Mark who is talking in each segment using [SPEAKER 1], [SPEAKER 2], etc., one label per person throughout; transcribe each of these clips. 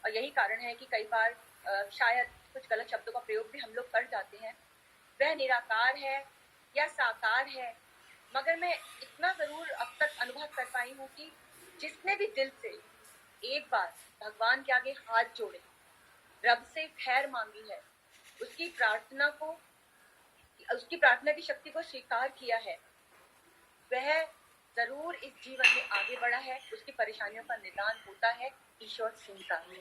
[SPEAKER 1] और यही कारण है कि कई बार शायद कुछ गलत शब्दों का प्रयोग भी हम लोग कर जाते हैं। वह निराकार है या साकार है, मगर मैं इतना जरूर अब तक अनुभव कर पाई हूँ कि जिसने भी दिल से एक बार भगवान के आगे हाथ जोड़े, रब से खैर मांगी है, उसकी प्रार्थना की शक्ति को स्वीकार किया है, वह जरूर इस जीवन में आगे बढ़ा है, उसकी परेशानियों का निदान होता है, ईश्वर सुनता है।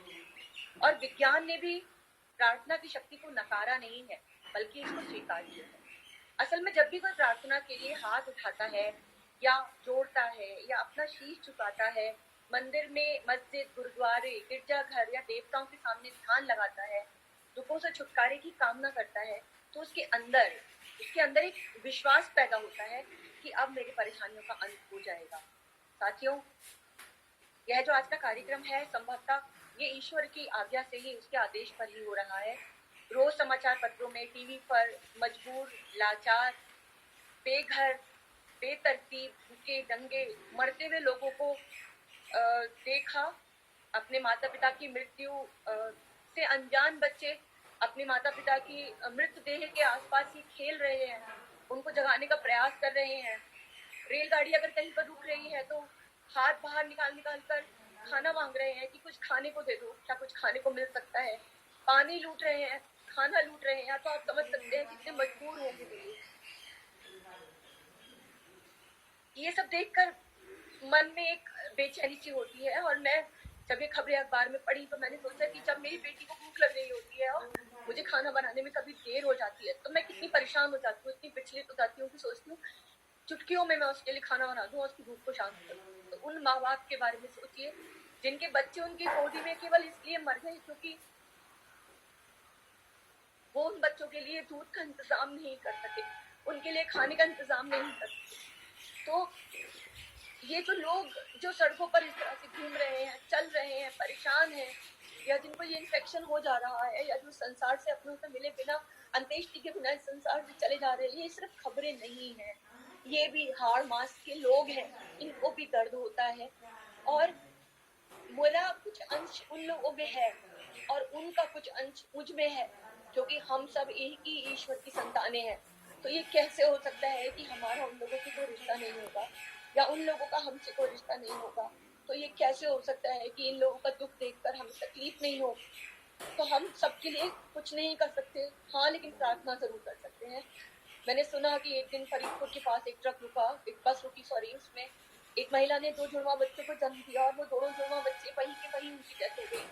[SPEAKER 1] और विज्ञान ने भी प्रार्थना की शक्ति को नकारा नहीं है, बल्कि इसको स्वीकार किया है। असल में जब भी कोई प्रार्थना के लिए हाथ उठाता है या जोड़ता है या अपना शीश झुकाता है, मंदिर में, मस्जिद, गुरुद्वारे, गिरजाघर या देवताओं के सामने ध्यान लगाता है, दुखों से छुटकारे की कामना करता है, तो उसके अंदर एक विश्वास पैदा होता है कि अब मेरी परेशानियों का अंत हो जाएगा। साथियों, यह जो आज का कार्यक्रम है, संभवतः ये ईश्वर की आज्ञा से ही, उसके आदेश पर ही हो रहा है। रोज समाचार पत्रों में, टीवी पर मजबूर, लाचार, बेघर, बेतरतीब, भूखे, दंगे, मरते हुए लोगों को देखा। अपने माता पिता की मृत्यु से अनजान बच्चे अपने माता पिता की मृतदेह के आसपास ही खेल रहे हैं, उनको जगाने का प्रयास कर रहे हैं। रेलगाड़ी अगर कहीं पर रुक रही है तो हाथ बाहर निकाल कर खाना मांग रहे हैं कि कुछ खाने को दे दो, क्या कुछ खाने को मिल सकता है। पानी लूट रहे हैं, खाना लूट रहे हैं, तो आप समझ सकते हैं कितने मजबूर होंगे। ये सब देखकर मन में एक बेचैनी सी होती है। और मैं जब ये खबरें अखबार में पढ़ी तो मैंने सोचा कि जब मेरी बेटी को भूख लग रही होती है और मुझे खाना बनाने में कभी देर हो जाती है, तो मैं कितनी परेशान हो जाती हूँ, इतनी विचलित हो जाती हूँ कि सोचती हूँ चुटकियों में मैं उसके लिए खाना बना दूँ और उसकी भूख को शांत करूँ। तो उन माँ बाप के बारे में सोचिए जिनके बच्चे उनकी गोदी में केवल इसलिए मर गए क्योंकि वो उन बच्चों के लिए दूध का इंतजाम नहीं कर सके, उनके लिए खाने का इंतजाम नहीं कर सके। तो ये जो लोग जो सड़कों पर इस तरह से घूम रहे हैं, चल रहे हैं, परेशान हैं, या जिनको ये इन्फेक्शन हो जा रहा है, या जो संसार से अपनों से मिले बिना, अंत्येष्टि के बिना इस संसार से चले जा रहे हैं, ये सिर्फ खबरें नहीं है, ये भी हाड़ मांस के लोग हैं, इनको भी दर्द होता है। और मेरा कुछ अंश उन लोगों में है और उनका कुछ अंश मुझ में है, क्योंकि हम सब एक ही ईश्वर की संतानें हैं। तो ये कैसे हो सकता है कि हमारा उन लोगों से कोई रिश्ता नहीं होगा या उन लोगों का हमसे कोई रिश्ता नहीं होगा? तो ये कैसे हो सकता है कि इन लोगों का दुख देखकर हमें तकलीफ नहीं हो? तो हम सबके लिए कुछ नहीं कर सकते, हाँ, लेकिन प्रार्थना जरूर कर सकते हैं। मैंने सुना कि एक दिन फरीदपुर के पास एक बस रुकी, उसमें एक महिला ने 2 जुड़वा बच्चों को जन्म दिया और वो दोनों जुड़वा बच्चे वहीं के वहीं उनकी डेथ हो गई।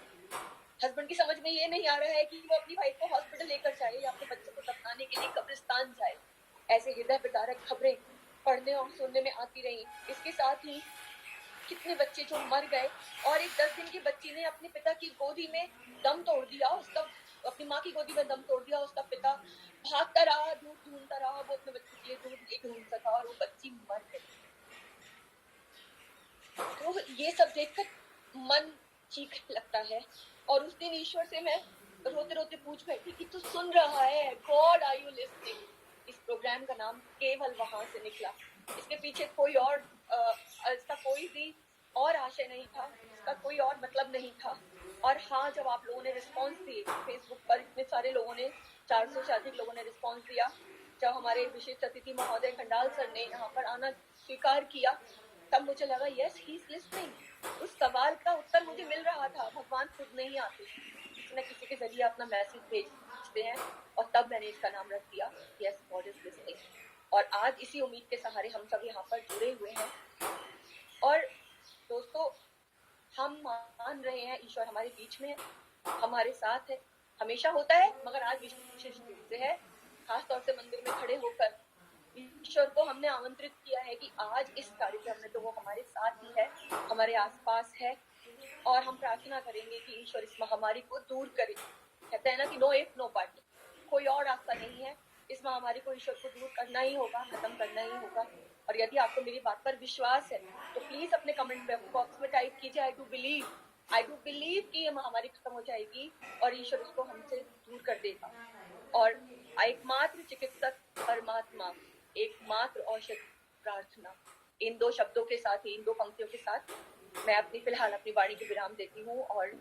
[SPEAKER 1] हस्बैंड की समझ में ये नहीं आ रहा है कि वो अपनी वाइफ को हॉस्पिटल लेकर जाए या अपने बच्चों को दफनाने के लिए कब्रिस्तान जाए। ऐसे हृदय विदारक खबरें पढ़ने और सुनने में आती रही। इसके साथ ही कितने बच्चे जो मर गए, और एक 10 दिन की बच्ची ने अपने पिता की गोदी में दम तोड़ दिया, अपनी माँ की गोदी में दम तोड़ दिया। उसका पिता भागता रहा, दूध ढूंढता रहा, वो अपने बच्चे के लिए दूध नहीं ढूंढ सका और वो बच्ची मर गई। तो ये सब देखकर मन चीखने लगता है। और उस दिन ईश्वर से मैं रोते रोते पूछ बैठी कि तू सुन रहा है? God, are you listening? इस प्रोग्राम का नाम केवल वहां से निकला। इसके पीछे कोई और इसका कोई भी और आशय नहीं था, इसका कोई और मतलब नहीं था। और हाँ, जब आप लोगों ने रिस्पॉन्स दिए फेसबुक पर, इतने सारे लोगों ने, 400 से अधिक लोगों ने रिस्पॉन्स दिया, जब हमारे विशिष्ट अतिथि महोदय खंडाल सर ने यहाँ पर आना स्वीकार किया, तब मुझे लगा यस, ही इज लिसनिंग। उस सवाल का उत्तर मुझे मिल रहा था। भगवान खुद नहीं आते, किसी न किसी के जरिए अपना मैसेज भेजते हैं, और तब मैंने इसका नाम रख दिया, यस, गॉड इज लिसनिंग। और आज इसी उम्मीद के सहारे हम सब यहाँ पर जुड़े हुए हैं। और दोस्तों, हम मान रहे हैं ईश्वर हमारे बीच में है, हमारे साथ है, हमेशा होता है, मगर आज विशेष रूप से है। खास तौर से मंदिर में खड़े होकर ईश्वर को हमने आमंत्रित किया है कि आज इस कार्यक्रम में तो वो हमारे साथ ही है, हमारे आसपास है, और हम प्रार्थना करेंगे कि ईश्वर इस महामारी को दूर करे। कहते हैं ना कि नो इफ नो बट, कोई और रास्ता नहीं है। इस महामारी को ईश्वर को दूर करना ही होगा, खत्म करना ही होगा। और यदि आपको मेरी बात पर विश्वास है तो प्लीज अपने कमेंट बॉक्स में टाइप कीजिए, आई डू बिलीव कि ये महामारी खत्म हो जाएगी और ईश्वर इसको हमसे दूर कर देगा। और एकमात्र चिकित्सक परमात्मा, एकमात्र औषध प्रार्थना। इन 2 शब्दों के साथ ही, इन 2 पंक्तियों के साथ मैं फिलहाल अपनी वाणी को विराम देती हूँ और